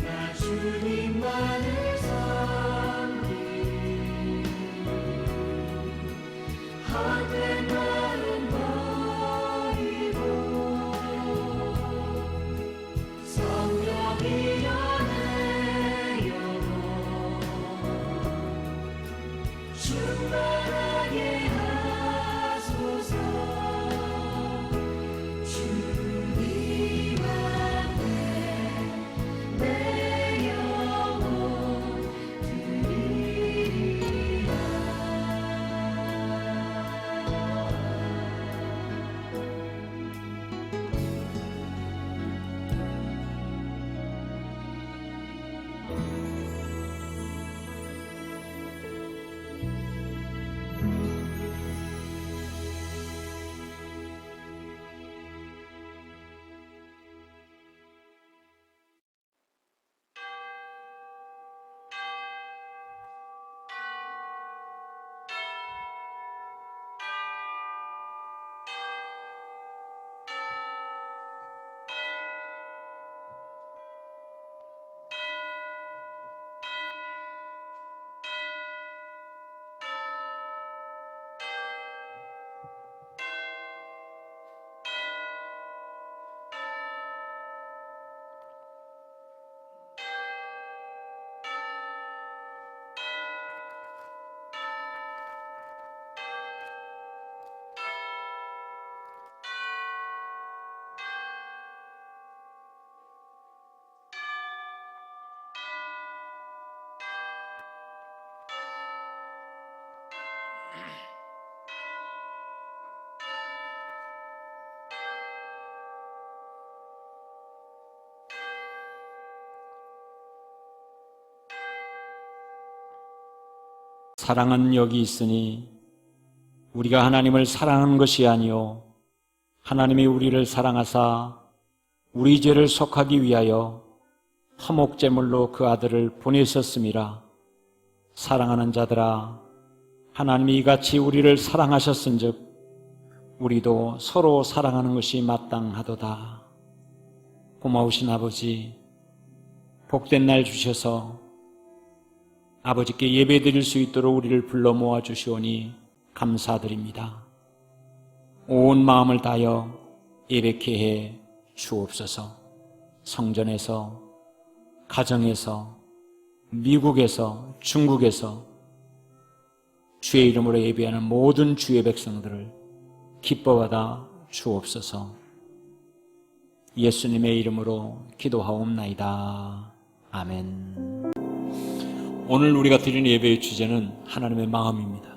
나 주님만을 섬기리. 헛된 마음 버리고 성령이여 내 영혼 충만하게 하소서. 주님 앞에 내 영혼 드리리라. 사랑은 여기 있으니 우리가 하나님을 사랑하는 것이 아니요 하나님이 우리를 사랑하사 우리 죄를 속하기 위하여 화목제물로 그 아들을 보내셨음이라. 사랑하는 자들아, 하나님이 이같이 우리를 사랑하셨은즉 우리도 서로 사랑하는 것이 마땅하도다. 고마우신 아버지, 복된 날 주셔서 아버지께 예배드릴 수 있도록 우리를 불러 모아 주시오니 감사드립니다. 온 마음을 다하여 예배케 해 주옵소서. 성전에서, 가정에서, 미국에서, 중국에서 주의 이름으로 예배하는 모든 주의 백성들을 기뻐받아 주옵소서. 예수님의 이름으로 기도하옵나이다. 아멘. 오늘 우리가 드리는 예배의 주제는 하나님의 마음입니다.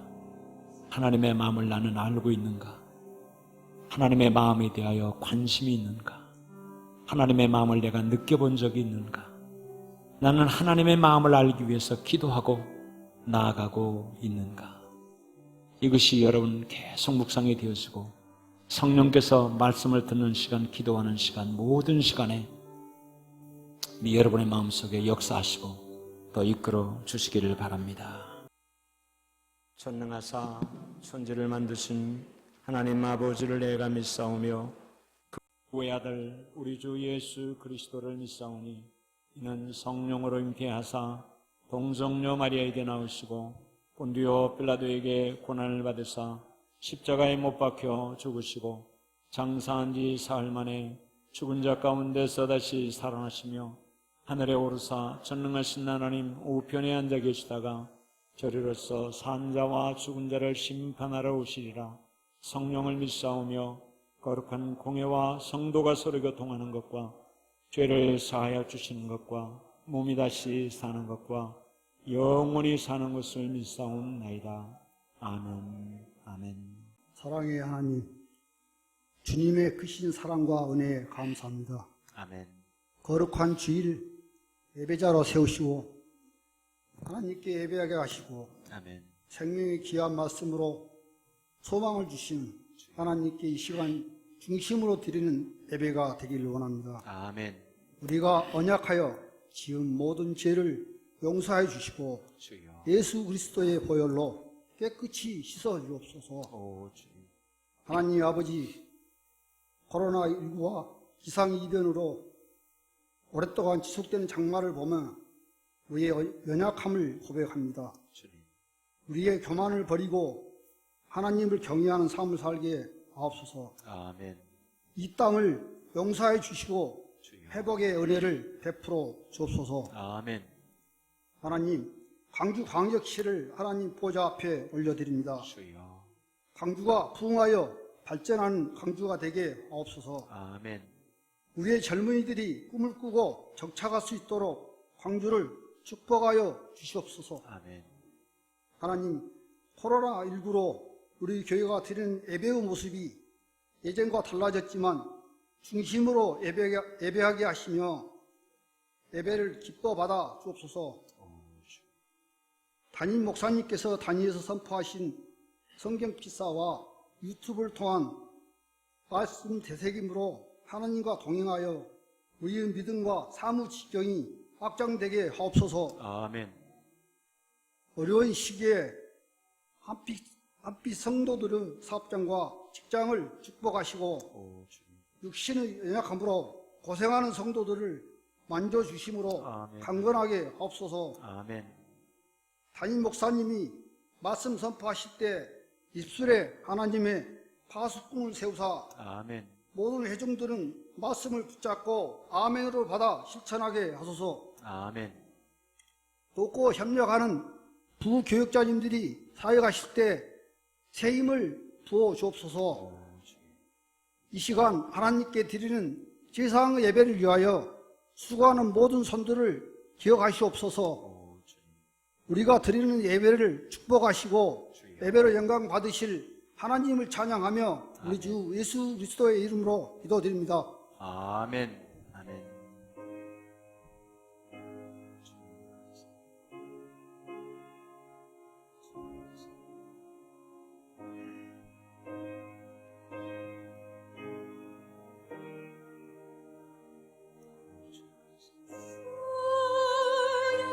하나님의 마음을 나는 알고 있는가? 하나님의 마음에 대하여 관심이 있는가? 하나님의 마음을 내가 느껴본 적이 있는가? 나는 하나님의 마음을 알기 위해서 기도하고 나아가고 있는가? 이것이 여러분 계속 묵상이 되어지고 성령께서 말씀을 듣는 시간, 기도하는 시간, 모든 시간에 여러분의 마음속에 역사하시고 더 이끌어 주시기를 바랍니다. 전능하사 천지를 만드신 하나님 아버지를 내가 믿사오며 그의 아들 우리 주 예수 그리스도를 믿사오니 이는 성령으로 잉태하사 동정녀 마리아에게 나오시고 본디오 빌라도에게 고난을 받으사 십자가에 못 박혀 죽으시고 장사한 지 사흘 만에 죽은 자 가운데서 다시 살아나시며 하늘에 오르사 전능하신 하나님 우편에 앉아 계시다가 저리로서 산 자와 죽은 자를 심판하러 오시리라. 성령을 믿사오며 거룩한 공회와 성도가 서로 교통하는 것과 죄를 사하여 주시는 것과 몸이 다시 사는 것과 영원히 사는 것을 믿사옵나이다. 아멘. 아멘. 사랑의 하나님, 주님의 크신 사랑과 은혜에 감사합니다. 아멘. 거룩한 주일 예배자로 세우시고 하나님께 예배하게 하시고 아멘. 생명의 귀한 말씀으로 소망을 주신 하나님께 이 시간 중심으로 드리는 예배가 되기를 원합니다. 아멘. 우리가 언약하여 지은 모든 죄를 용서해 주시고 주여. 예수 그리스도의 보혈로 깨끗이 씻어 주옵소서. 오 주님. 하나님 아버지, 코로나19와 기상이변으로 오랫동안 지속되는 장마를 보며 우리의 연약함을 고백합니다. 주님. 우리의 교만을 버리고 하나님을 경외하는 삶을 살게 하옵소서. 아멘. 이 땅을 용서해 주시고 주여. 회복의 은혜를 베풀어 주옵소서. 아멘. 하나님, 광주광역시를 하나님 보좌 앞에 올려드립니다. 주여. 광주가 부흥하여 발전하는 광주가 되게 하옵소서. 아멘. 우리의 젊은이들이 꿈을 꾸고 정착할 수 있도록 광주를 축복하여 주시옵소서. 아멘. 하나님, 코로나19로 우리 교회가 드리는 예배의 모습이 예전과 달라졌지만 중심으로 예배하게 하시며 예배를 기뻐 받아 주옵소서. 담임 목사님께서 단위에서 선포하신 성경 기사와 유튜브를 통한 말씀 되새김으로 하나님과 동행하여 우리의 믿음과 사무지경이 확장되게 하옵소서. 아멘. 어려운 시기에 한빛 성도들의 사업장과 직장을 축복하시고 오, 주님. 육신의 연약함으로 고생하는 성도들을 만져주심으로 아멘. 강건하게 하옵소서. 아멘. 담임 목사님이 말씀 선포하실 때 입술에 하나님의 파수꾼을 세우사 아멘. 모든 회중들은 말씀을 붙잡고 아멘으로 받아 실천하게 하소서. 아멘. 돕고 협력하는 부교육자님들이 사역하실 때 새 힘을 부어 주옵소서. 오, 주님. 이 시간 하나님께 드리는 제사의 예배를 위하여 수고하는 모든 손들을 기억하시옵소서. 오, 주님. 우리가 드리는 예배를 축복하시고 주여. 예배로 영광 받으실 하나님을 찬양하며 우리 주 예수 그리스도의 이름으로 기도드립니다. 아멘. 아멘. 나를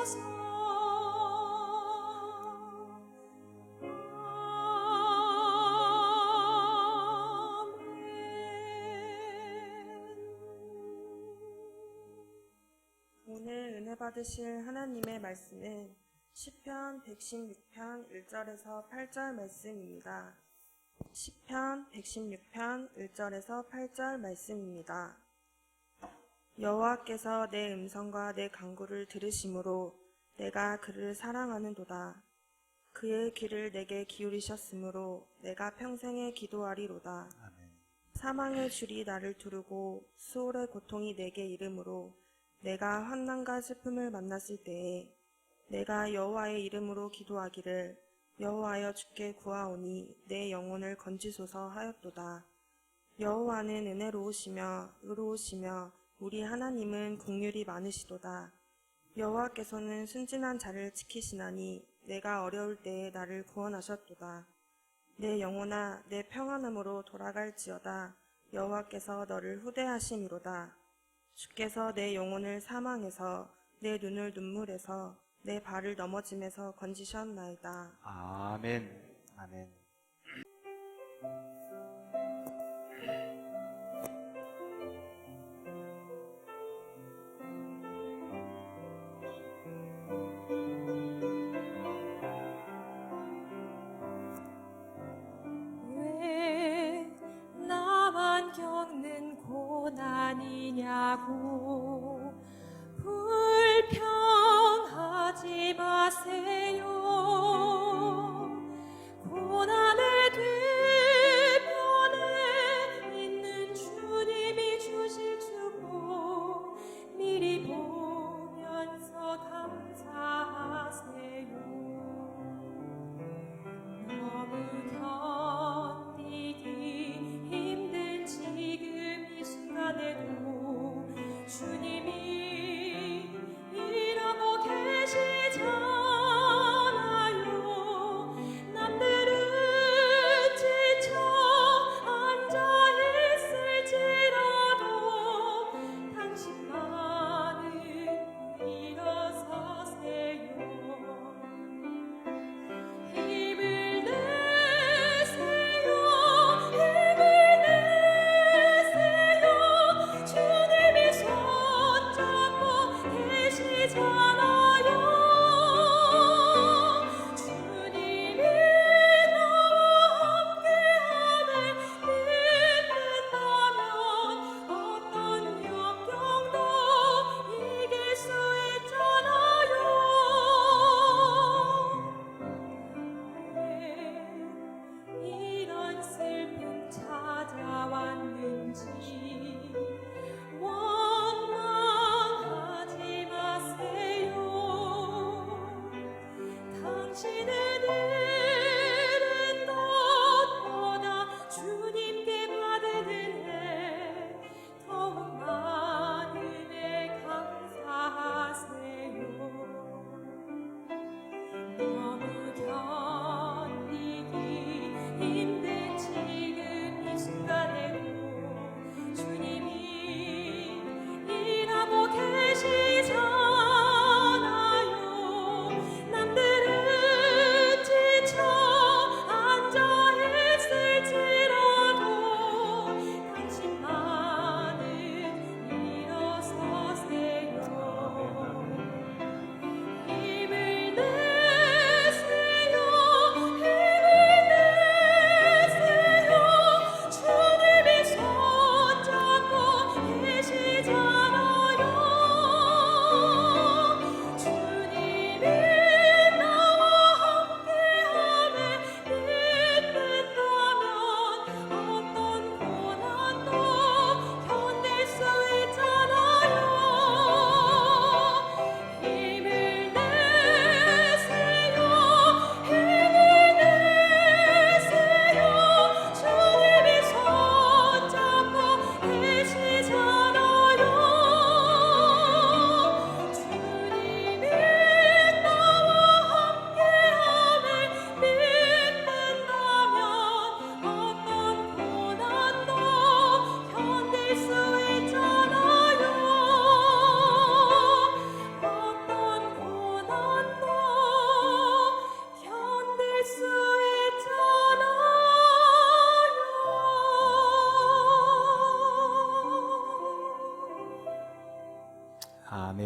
받으사 오늘 은혜 받으실 하나님의 말씀은 시편 116편 1절에서 8절 말씀입니다. 시편 116편 1절에서 8절 말씀입니다. 여호와께서 내 음성과 내 간구를 들으심으로 내가 그를 사랑하는도다. 그의 귀를 내게 기울이셨으므로 내가 평생에 기도하리로다. 아멘. 사망의 줄이 나를 두르고 수월의 고통이 내게 이르므로 내가 환난과 슬픔을 만났을 때에 내가 여호와의 이름으로 기도하기를 여호와여 주께 구하오니 내 영혼을 건지소서 하였도다. 여호와는 은혜로우시며 의로우시며 우리 하나님은 긍휼이 많으시도다. 여호와께서는 순진한 자를 지키시나니 내가 어려울 때에 나를 구원하셨도다. 내 영혼아 내 평안함으로 돌아갈지어다. 여호와께서 너를 후대하심이로다. 주께서 내 영혼을 사망에서 내 눈을 눈물에서 내 발을 넘어짐에서 건지셨나이다. 아멘. 아멘. 왜 나만 겪는 고난이냐고 불평하지 마세요. 고난을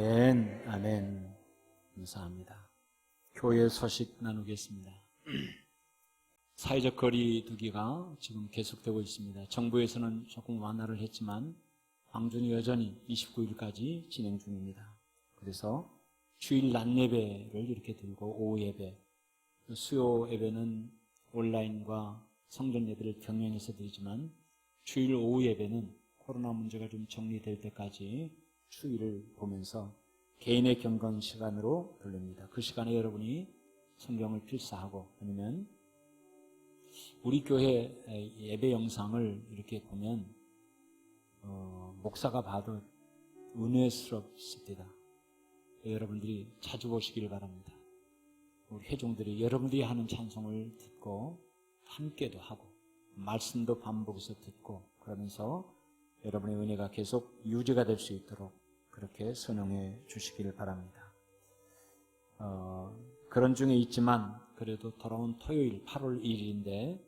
아멘, 아멘. 감사합니다. 교회 소식 나누겠습니다. 사회적 거리 두기가 지금 계속되고 있습니다. 정부에서는 조금 완화를 했지만 광주는 여전히 29일까지 진행 중입니다. 그래서 주일 낮 예배를 이렇게 들고 오후 예배, 수요 예배는 온라인과 성전 예배를 병행해서 드리지만 주일 오후 예배는 코로나 문제가 좀 정리될 때까지 추위를 보면서 개인의 경건 시간으로 돌립니다. 그 시간에 여러분이 성경을 필사하고 아니면 우리 교회 예배 영상을 이렇게 보면 목사가 봐도 은혜스럽습니다. 여러분들이 자주 보시길 바랍니다. 우리 회중들이 여러분들이 하는 찬송을 듣고 함께도 하고 말씀도 반복해서 듣고 그러면서 여러분의 은혜가 계속 유지가 될 수 있도록 그렇게 선용해 주시기를 바랍니다. 그런 중에 있지만 그래도 돌아온 토요일 8월 1일인데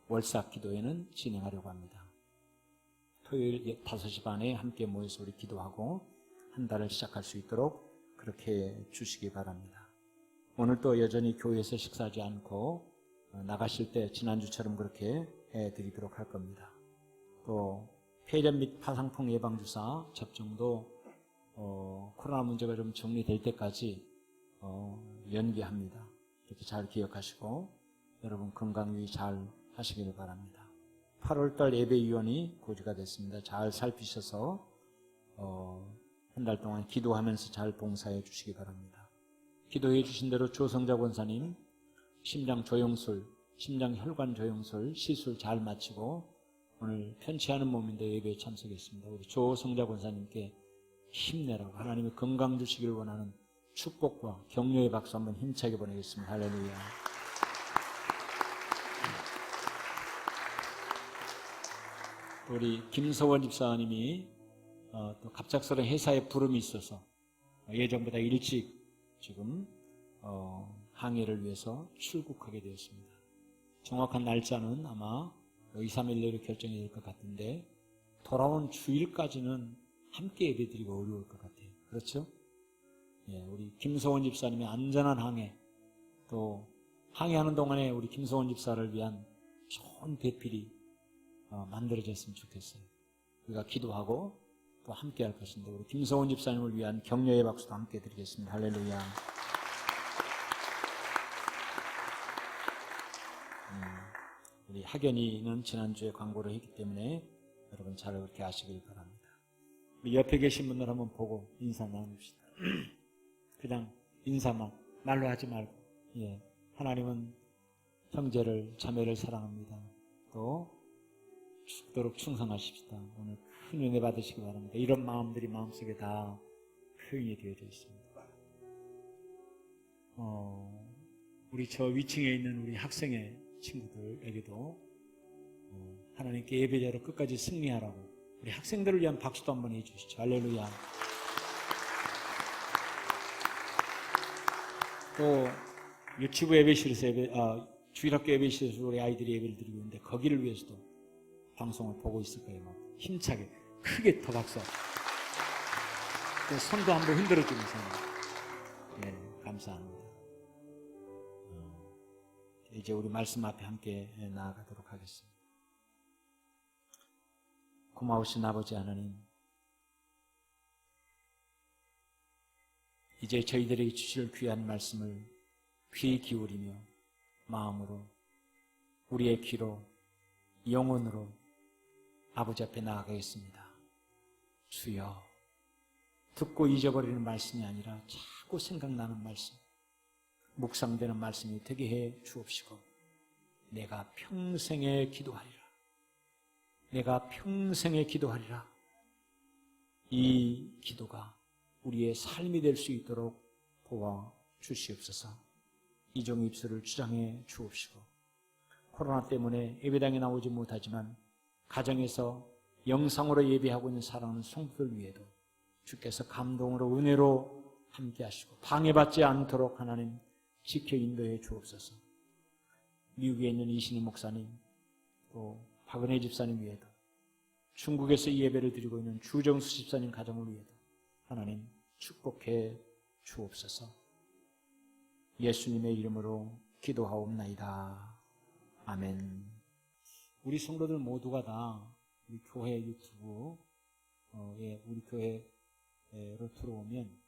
월삭 기도회는 진행하려고 합니다. 토요일 5시 반에 함께 모여서 우리 기도하고 한 달을 시작할 수 있도록 그렇게 해 주시기 바랍니다. 오늘 또 여전히 교회에서 식사하지 않고 나가실 때 지난주처럼 그렇게 해드리도록 할 겁니다. 또 폐렴 및 파상풍 예방주사 접종도 코로나 문제가 좀 정리될 때까지 연기합니다. 이렇게 잘 기억하시고 여러분 건강 유의 잘 하시길 바랍니다. 8월달 예배위원이 고지가 됐습니다. 잘 살피셔서 한 달 동안 기도하면서 잘 봉사해 주시기 바랍니다. 기도해 주신 대로 조성자 권사님 심장 조영술, 심장 혈관 조영술 시술 잘 마치고 오늘 편치 않은 몸인데 예배에 참석했습니다. 우리 조성자 권사님께 힘내라고 하나님의 건강 주시길 원하는 축복과 격려의 박수 한번 힘차게 보내겠습니다. 할렐루야. 우리 김서원 집사님이 또 갑작스러운 회사에 부름이 있어서 예정보다 일찍 지금 항해를 위해서 출국하게 되었습니다. 정확한 날짜는 아마 2, 3일 내로 결정이 될 것 같은데 돌아온 주일까지는 함께 예배드리기 어려울 것 같아요. 그렇죠? 예, 우리 김소원 집사님의 안전한 항해, 또 항해하는 동안에 우리 김소원 집사를 위한 좋은 배필이 만들어졌으면 좋겠어요. 우리가 기도하고 또 함께 할 것인데 우리 김소원 집사님을 위한 격려의 박수도 함께 드리겠습니다. 할렐루야. 우리 학연이는 지난주에 광고를 했기 때문에 여러분 잘 그렇게 아시길 바랍니다. 우리 옆에 계신 분들 한번 보고 인사 나눕시다. 그냥 인사만 말로 하지 말고 예, 하나님은 형제를 자매를 사랑합니다. 또 죽도록 충성하십시다. 오늘 큰 은혜 받으시기 바랍니다. 이런 마음들이 마음속에 다 표현이 되어져 있습니다. 우리 저 위층에 있는 우리 학생의 친구들에게도 하나님께 예배자로 끝까지 승리하라고 우리 학생들을 위한 박수도 한번 해주시죠. 할렐루야. 또 유치부 예배실에서 주일학교 예배실에서 우리 아이들이 예배를 드리고 있는데 거기를 위해서도 방송을 보고 있을 거예요. 막 힘차게 크게 더 박수. 손도 한번 흔들어주면서 네, 감사합니다. 이제 우리 말씀 앞에 함께 나아가도록 하겠습니다. 고마우신 아버지 하나님, 이제 저희들에게 주실 귀한 말씀을 귀 기울이며 마음으로 우리의 귀로 영혼으로 아버지 앞에 나아가겠습니다. 주여, 듣고 잊어버리는 말씀이 아니라 자꾸 생각나는 말씀, 묵상되는 말씀이 되게 해 주옵시고 내가 평생에 기도하리라. 내가 평생에 기도하리라. 이 기도가 우리의 삶이 될 수 있도록 도와 주시옵소서. 이종의 입술을 주장해 주옵시고 코로나 때문에 예배당에 나오지 못하지만 가정에서 영상으로 예배하고 있는 사랑하는 성도들 위에도 주께서 감동으로 은혜로 함께 하시고 방해받지 않도록 하나님 지켜 인도해 주옵소서. 미국에 있는 이신희 목사님 또 박은혜 집사님 위에도 중국에서 이 예배를 드리고 있는 주정수 집사님 가정을 위해도 하나님 축복해 주옵소서. 예수님의 이름으로 기도하옵나이다. 아멘. 우리 성도들 모두가 다 우리 교회 유튜브에 우리 교회로 들어오면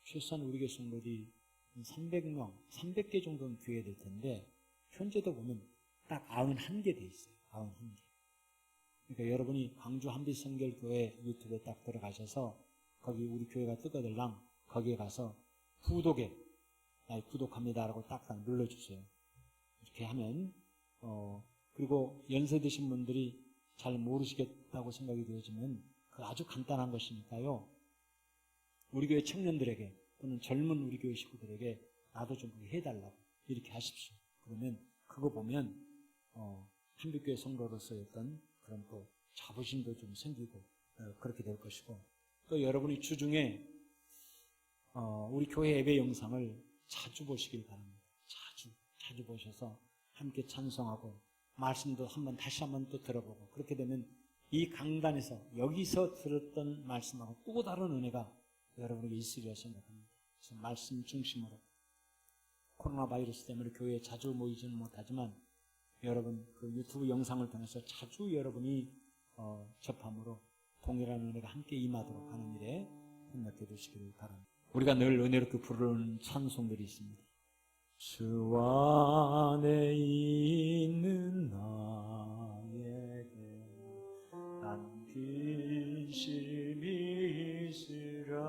최소한 우리 교회 성도들이 300명, 300개 정도는 교회될 텐데 현재도 보면 딱 91개 돼 있어요. 91개. 그러니까 여러분이 광주 한빛성결교회 유튜브에 딱 들어가셔서 거기 우리 교회가 뜨거들랑 거기에 가서 구독합니다라고 딱 눌러주세요. 이렇게 하면 그리고 연세 드신 분들이 잘 모르시겠다고 생각이 되어지면 그 아주 간단한 것이니까요. 우리 교회 청년들에게 또는 젊은 우리 교회 식구들에게 나도 좀 해달라고 이렇게 하십시오. 그러면 그거 보면 한빛교회 성도로서의 어떤 그런 또 자부심도 좀 생기고 그렇게 될 것이고, 또 여러분이 주중에 우리 교회 예배 영상을 자주 보시길 바랍니다. 자주 보셔서 함께 찬송하고 말씀도 다시 한번 또 들어보고, 그렇게 되면 이 강단에서 여기서 들었던 말씀하고 또 다른 은혜가 여러분에게 있으리라 생각합니다. 그래서 말씀 중심으로, 코로나 바이러스 때문에 교회에 자주 모이지는 못하지만 여러분 그 유튜브 영상을 통해서 자주 여러분이 접함으로 동일한 은혜가 함께 임하도록 하는 일에 협력해 주시기를 바랍니다. 우리가 늘 은혜롭게 부르는 찬송들이 있습니다. 주 안에 있는 나에게 난 근심이 있으라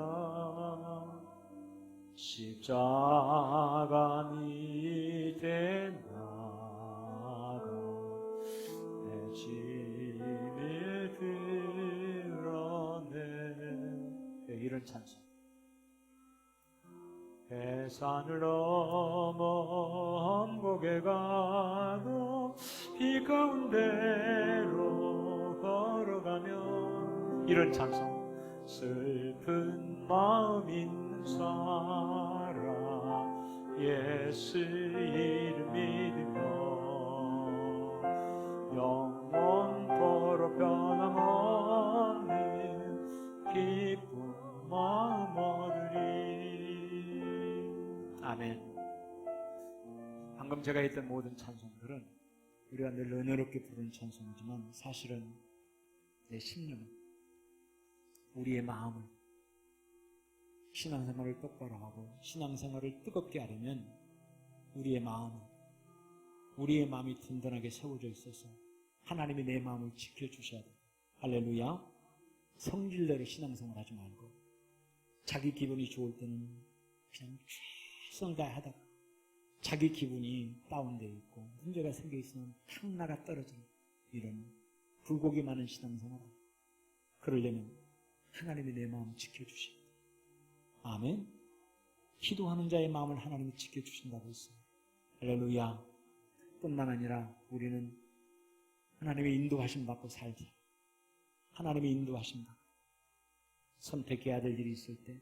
십자가 밑에 나가 내 짐을 드러내. 이런 찬송. 해산을 넘어 한국에 가도 비 가운데로 걸어가면, 이런 찬송. 슬픈 마음 있는 사람 예수 이름 믿으며 영원토록 변함없는 기쁜 마음 얻으리. 아멘. 방금 제가 했던 모든 찬송들은 우리가 늘 은혜롭게 부르는 찬송이지만 사실은 내 심령은, 우리의 마음을, 신앙생활을 똑바로 하고 신앙생활을 뜨겁게 하려면 우리의 마음이 든든하게 세워져 있어서 하나님이 내 마음을 지켜주셔야 돼요. 할렐루야. 성질대로 신앙생활 하지 말고 자기 기분이 좋을 때는 그냥 최선 다하다가 자기 기분이 다운되어 있고 문제가 생겨 있으면 탁 나가 떨어지는 이런 불고기 많은 신앙생활. 그러려면 하나님이 내 마음을 지켜주십니다. 아멘. 기도하는 자의 마음을 하나님이 지켜주신다고 했어요. 할렐루야. 뿐만 아니라 우리는 하나님의 인도하심 받고 살자. 하나님의 인도하심 받고 선택해야 될 일이 있을 때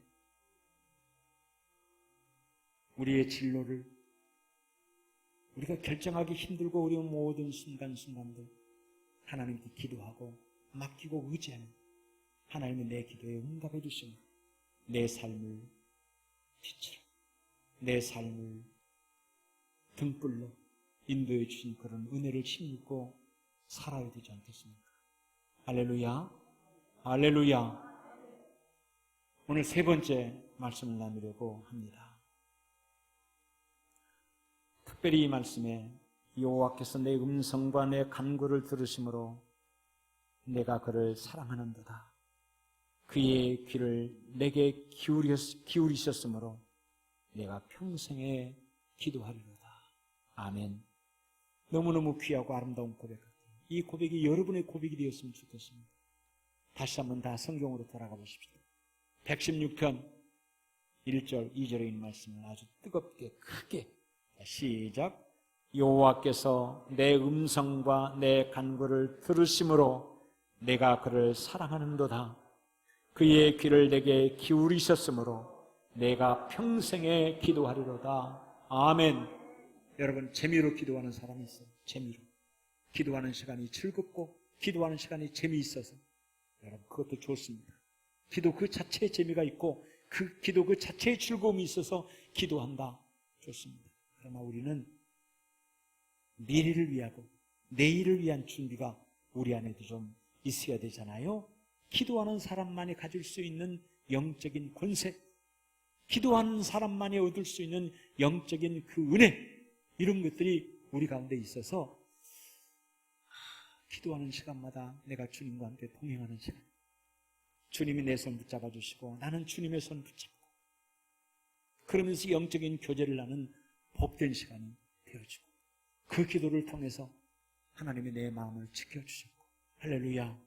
우리의 진로를 우리가 결정하기 힘들고 어려운 모든 순간순간들 하나님께 기도하고 맡기고 의지하는 하나님이 내 기도에 응답해 주시는 내 삶을 빛으로, 내 삶을 등불로 인도해 주신 그런 은혜를 힘입고 살아야 되지 않겠습니까? 할렐루야. 할렐루야. 오늘 세 번째 말씀을 나누려고 합니다. 특별히 이 말씀에 여호와께서 내 음성과 내 간구를 들으심으로 내가 그를 사랑하는도다. 그의 귀를 내게 기울이셨으므로 내가 평생에 기도하리로다. 아멘. 너무너무 귀하고 아름다운 고백 같아요. 이 고백이 여러분의 고백이 되었으면 좋겠습니다. 다시 한번 다 성경으로 돌아가 보십시오. 116편 1절 2절에 있는 말씀을 아주 뜨겁게 크게 시작. 여호와께서 내 음성과 내 간구를 들으심으로 내가 그를 사랑하는도다. 그의 귀를 내게 기울이셨으므로 내가 평생에 기도하리로다. 아멘. 여러분, 재미로 기도하는 사람이 있어요. 재미로. 기도하는 시간이 즐겁고 기도하는 시간이 재미있어서 여러분 그것도 좋습니다. 기도 그 자체에 재미가 있고 그 기도 그 자체의 즐거움이 있어서 기도한다. 좋습니다. 그러나 우리는 미래를 위하고 내일을 위한 준비가 우리 안에도 좀 있어야 되잖아요. 기도하는 사람만이 가질 수 있는 영적인 권세, 기도하는 사람만이 얻을 수 있는 영적인 그 은혜, 이런 것들이 우리 가운데 있어서 기도하는 시간마다 내가 주님과 함께 동행하는 시간, 주님이 내 손 붙잡아 주시고 나는 주님의 손 붙잡고, 그러면서 영적인 교제를 하는 복된 시간이 되어지고, 그 기도를 통해서 하나님이 내 마음을 지켜주셨고, 할렐루야,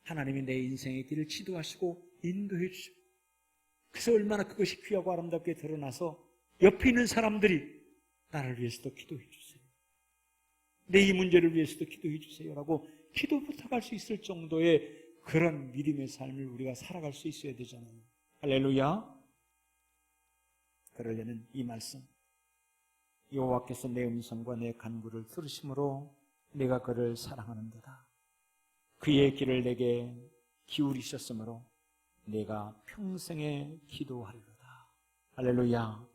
하나님이 내 인생의 길을 지도하시고 인도해 주시고, 그래서 얼마나 그것이 귀하고 아름답게 드러나서 옆에 있는 사람들이 나를 위해서도 기도해 주세요, 내 이 문제를 위해서도 기도해 주세요라고 기도 부탁할 수 있을 정도의 그런 믿음의 삶을 우리가 살아갈 수 있어야 되잖아요. 할렐루야. 그러려는 이 말씀, 여호와께서 내 음성과 내 간구를 들으심으로 내가 그를 사랑하는도다. 그의 길을 내게 기울이셨으므로 내가 평생에 기도하리로다. 할렐루야.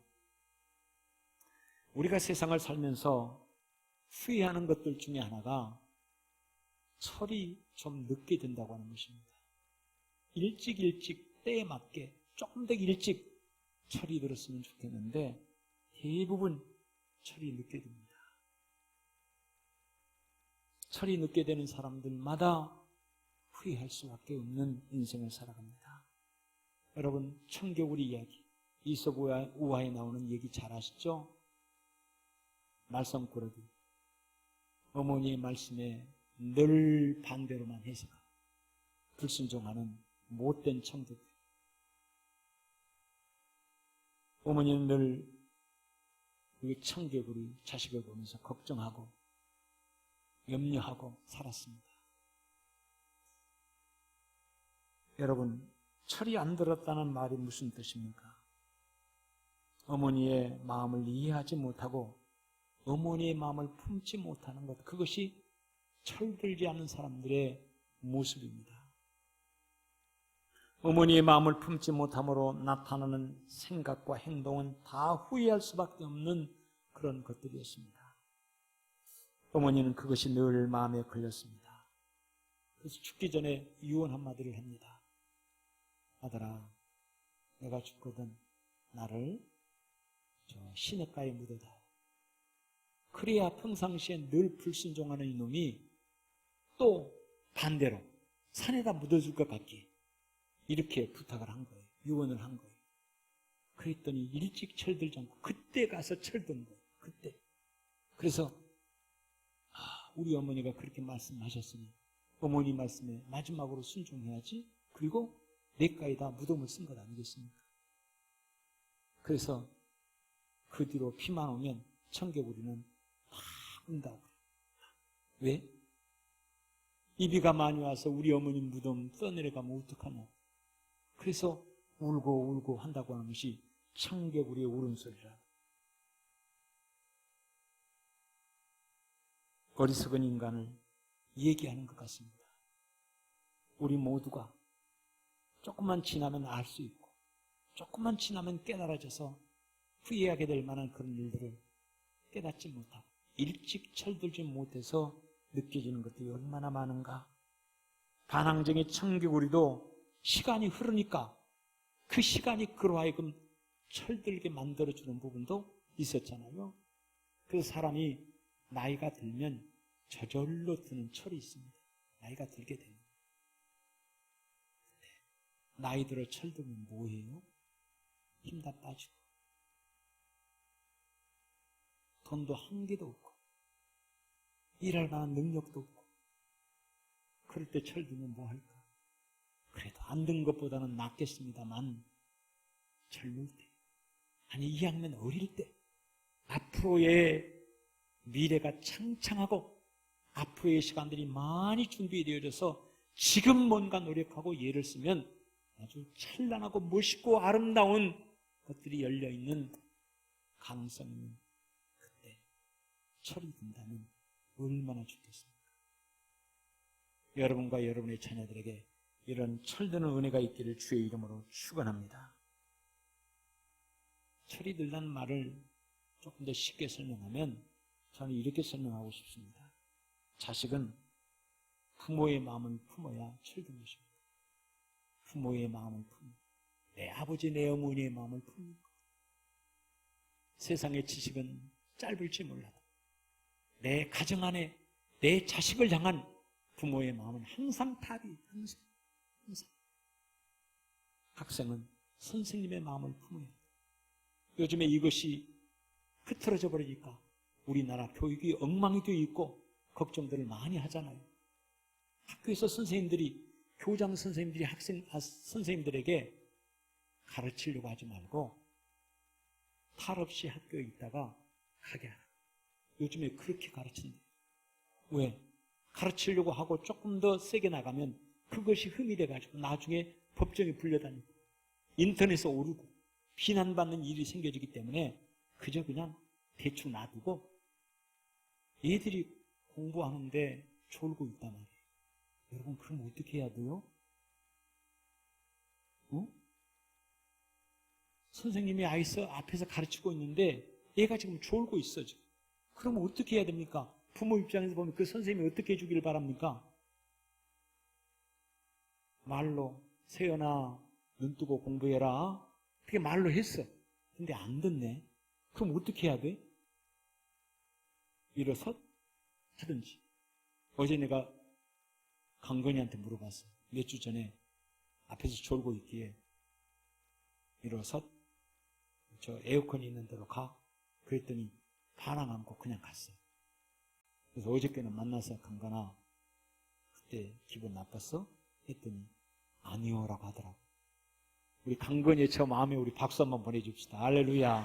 우리가 세상을 살면서 후회하는 것들 중에 하나가 철이 좀 늦게 된다고 하는 것입니다. 일찍 때에 맞게 조금 더 일찍 철이 들었으면 좋겠는데 대부분 철이 늦게 됩니다. 철이 늦게 되는 사람들마다 후회할 수밖에 없는 인생을 살아갑니다. 여러분, 청개구리 이야기, 이솝 우화에 나오는 얘기 잘 아시죠? 말썽꾸러기, 어머니의 말씀에 늘 반대로만 해석하고 불순종하는 못된 청개구리. 어머니는 늘 그 청개구리 자식을 보면서 걱정하고 염려하고 살았습니다. 여러분, 철이 안 들었다는 말이 무슨 뜻입니까? 어머니의 마음을 이해하지 못하고 어머니의 마음을 품지 못하는 것, 그것이 철들지 않는 사람들의 모습입니다. 어머니의 마음을 품지 못함으로 나타나는 생각과 행동은 다 후회할 수밖에 없는 그런 것들이었습니다. 어머니는 그것이 늘 마음에 걸렸습니다. 그래서 죽기 전에 유언 한마디를 합니다. 아들아, 내가 죽거든 나를 저 시냇가에 묻어다. 그래야 평상시에 늘 불순종하는 이놈이 또 반대로 산에다 묻어줄 것 같기에 이렇게 부탁을 한 거예요. 유언을 한 거예요. 그랬더니 일찍 철들지 않고 그때 가서 철든 거예요. 그때. 그래서 우리 어머니가 그렇게 말씀하셨으니 어머니 말씀에 마지막으로 순종해야지. 그리고 냇가에다 무덤을 쓴 것 아니겠습니까? 그래서 그 뒤로 비만 오면 청개구리는 다 운다고. 왜? 이 비가 많이 와서 우리 어머니 무덤 떠내려가면 어떡하냐. 그래서 울고 한다고 하는 것이 청개구리의 울음소리라. 어리석은 인간을 얘기하는 것 같습니다. 우리 모두가 조금만 지나면 알 수 있고 조금만 지나면 깨달아져서 후회하게 될 만한 그런 일들을 깨닫지 못하고 일찍 철들지 못해서 느껴지는 것들이 얼마나 많은가. 반항정의 청개구리도 시간이 흐르니까 그 시간이 그로 하여금 철들게 만들어주는 부분도 있었잖아요. 그래서 사람이 나이가 들면 저절로 드는 철이 있습니다. 나이가 들게 됩니다. 나이 들어 철들면 뭐해요? 힘 다 빠지고 돈도 한 개도 없고 일할 만한 능력도 없고 그럴 때 철들면 뭐 할까? 그래도 안 든 것보다는 낫겠습니다만 젊을 때, 아니 2학년 어릴 때, 앞으로의 미래가 창창하고 앞으로의 시간들이 많이 준비되어져서 지금 뭔가 노력하고 예를 쓰면 아주 찬란하고 멋있고 아름다운 것들이 열려있는 가능성이 있는 그때 철이 든다면 얼마나 좋겠습니까? 여러분과 여러분의 자녀들에게 이런 철드는 은혜가 있기를 주의 이름으로 축원합니다. 철이 들다는 말을 조금 더 쉽게 설명하면 저는 이렇게 설명하고 싶습니다. 자식은 부모의 마음을 품어야 철든 것입니다. 부모의 마음을 품는, 내 아버지 내 어머니의 마음을 품는 것. 세상의 지식은 짧을지 몰라도 내 가정 안에 내 자식을 향한 부모의 마음은 항상 답이 항상. 학생은 선생님의 마음을 품어야 해요. 요즘에 이것이 흐트러져 버리니까 우리나라 교육이 엉망이 되어 있고 걱정들을 많이 하잖아요. 학교에서 선생님들이, 교장 선생님들이 선생님들에게 가르치려고 하지 말고 탈 없이 학교에 있다가 하게 하라. 요즘에 그렇게 가르친대요. 왜? 가르치려고 하고 조금 더 세게 나가면 그것이 흠이 돼가지고 나중에 법정에 불려다니고 인터넷에 오르고 비난받는 일이 생겨지기 때문에 그저 그냥 대충 놔두고 애들이 공부하는데 졸고 있단 말이에요. 여러분, 그럼 어떻게 해야 돼요? 선생님이 앞에서 가르치고 있는데 얘가 지금 졸고 있어 지금. 그러면 어떻게 해야 됩니까? 부모 입장에서 보면 그 선생님이 어떻게 해주길 바랍니까? 말로 세연아 눈 뜨고 공부해라. 그게 말로 했어. 근데 안 듣네. 그럼 어떻게 해야 돼? 일어서 하든지. 어제 내가 강건이한테 물어봤어. 몇 주 전에 앞에서 졸고 있기에 일어서 저 에어컨이 있는 데로 가. 그랬더니 반항 않고 그냥 갔어. 그래서 어저께는 만나서 강건아 그때 기분 나빴어? 했더니 아니요라고 하더라고. 우리 강건이의 저 마음에 우리 박수 한번 보내줍시다. 할렐루야.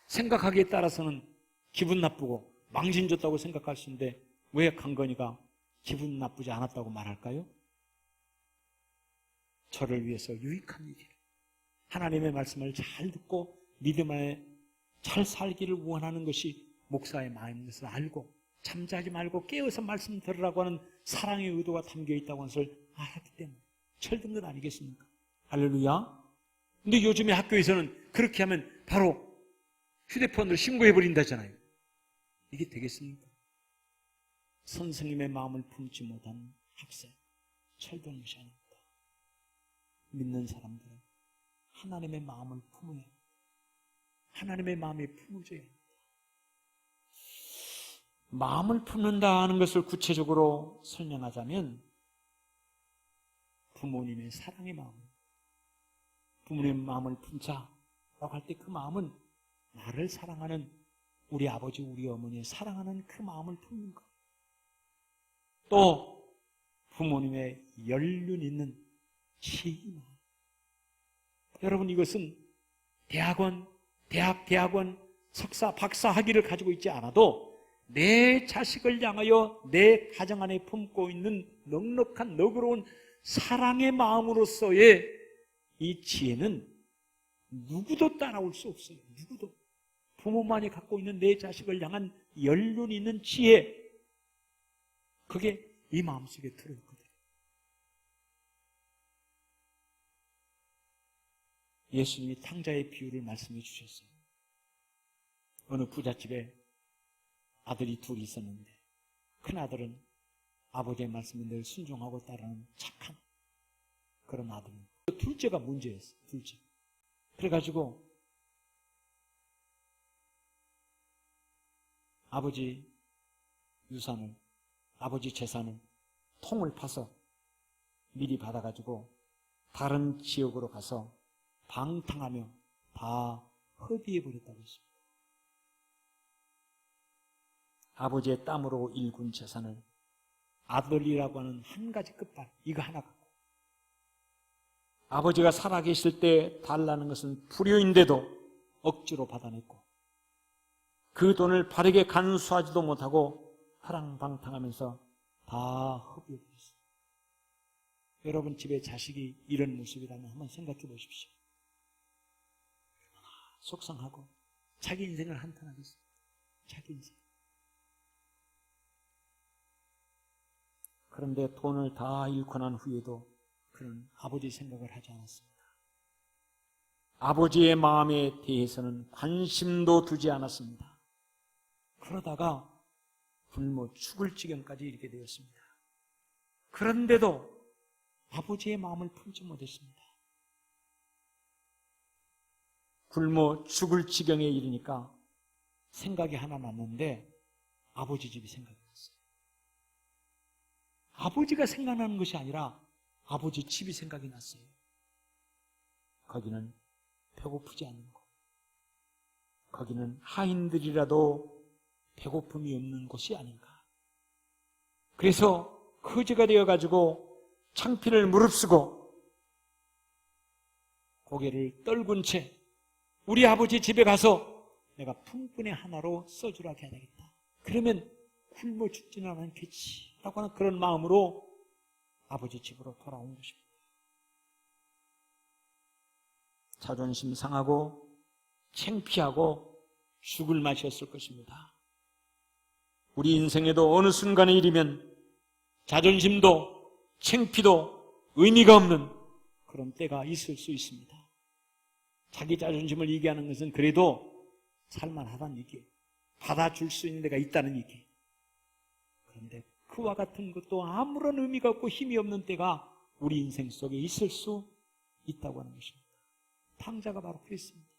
생각하기에 따라서는 기분 나쁘고 망신 줬다고 생각할 수 있는데 왜 강건이가 기분 나쁘지 않았다고 말할까요? 저를 위해서 유익한 일이에요. 하나님의 말씀을 잘 듣고 믿음 안에 잘 살기를 원하는 것이 목사의 마음인 것을 알고 잠자지 말고 깨어서 말씀 들으라고 하는 사랑의 의도가 담겨 있다고 하는 것을 알았기 때문에 철든 것 아니겠습니까? 할렐루야. 근데 요즘에 학교에서는 그렇게 하면 바로 휴대폰으로 신고해버린다잖아요. 이게 되겠습니까? 선생님의 마음을 품지 못한 학생, 철든 것이 아닙니다. 믿는 사람들은 하나님의 마음을 품어야 합니다. 하나님의 마음이 품어져야 합니다. 마음을 품는다는 것을 구체적으로 설명하자면 부모님의 사랑의 마음, 부모님의 마음을 품자라고 할 때 그 마음은 나를 사랑하는 우리 아버지, 우리 어머니의 사랑하는 그 마음을 품는 것. 또 부모님의 연륜 있는 지혜의 마음. 여러분, 이것은 대학원, 대학원, 석사, 박사 학위를 가지고 있지 않아도 내 자식을 향하여 내 가정 안에 품고 있는 넉넉한 너그러운 사랑의 마음으로서의 이 지혜는 누구도 따라올 수 없어요. 누구도. 부모만이 갖고 있는 내 자식을 향한 연륜 있는 지혜, 그게 이 마음속에 들어있거든요. 예수님이 탕자의 비유를 말씀해 주셨어요. 어느 부잣집에 아들이 둘이 있었는데 큰 아들은 아버지의 말씀에 늘 순종하고 따르는 착한 그런 아들입니다. 둘째가 문제였어요. 둘째. 그래가지고 아버지 유산을, 아버지 재산을 통을 파서 미리 받아가지고 다른 지역으로 가서 방탕하며 다 허비해버렸다고 했습니다. 아버지의 땀으로 일군 재산을 아들이라고 하는 한 가지 끝발, 이거 하나 갖고 아버지가 살아계실 때 달라는 것은 불효인데도 억지로 받아냈고 그 돈을 바르게 간수하지도 못하고 파랑방탕하면서 다 허비해버렸어요. 여러분 집에 자식이 이런 모습이라면 한번 생각해 보십시오. 얼마나 속상하고 자기 인생을 한탄하겠어요. 자기 인생. 그런데 돈을 다 잃고 난 후에도 그는 아버지 생각을 하지 않았습니다. 아버지의 마음에 대해서는 관심도 두지 않았습니다. 그러다가 굶어 죽을 지경까지 이르게 되었습니다. 그런데도 아버지의 마음을 품지 못했습니다. 굶어 죽을 지경에 이르니까 생각이 하나 났는데 아버지 집이 생각이 났어요. 아버지가 생각나는 것이 아니라 아버지 집이 생각이 났어요. 거기는 배고프지 않는 곳, 거기는 하인들이라도 배고픔이 없는 곳이 아닌가. 그래서 거지가 되어가지고 창피를 무릅쓰고 고개를 떨군 채 우리 아버지 집에 가서 내가 품꾼의 하나로 써주라게 해야 되겠다. 그러면 굶어 죽지는 않겠지 라고 하는 그런 마음으로 아버지 집으로 돌아온 것입니다. 자존심 상하고 창피하고 죽을 맛이었을 것입니다. 우리 인생에도 어느 순간에 이르면 자존심도 창피도 의미가 없는 그런 때가 있을 수 있습니다. 자기 자존심을 얘기하는 것은 그래도 살만하다는 얘기예요. 받아줄 수 있는 데가 있다는 얘기예요. 그런데 그와 같은 것도 아무런 의미가 없고 힘이 없는 때가 우리 인생 속에 있을 수 있다고 하는 것입니다. 탕자가 바로 그랬습니다.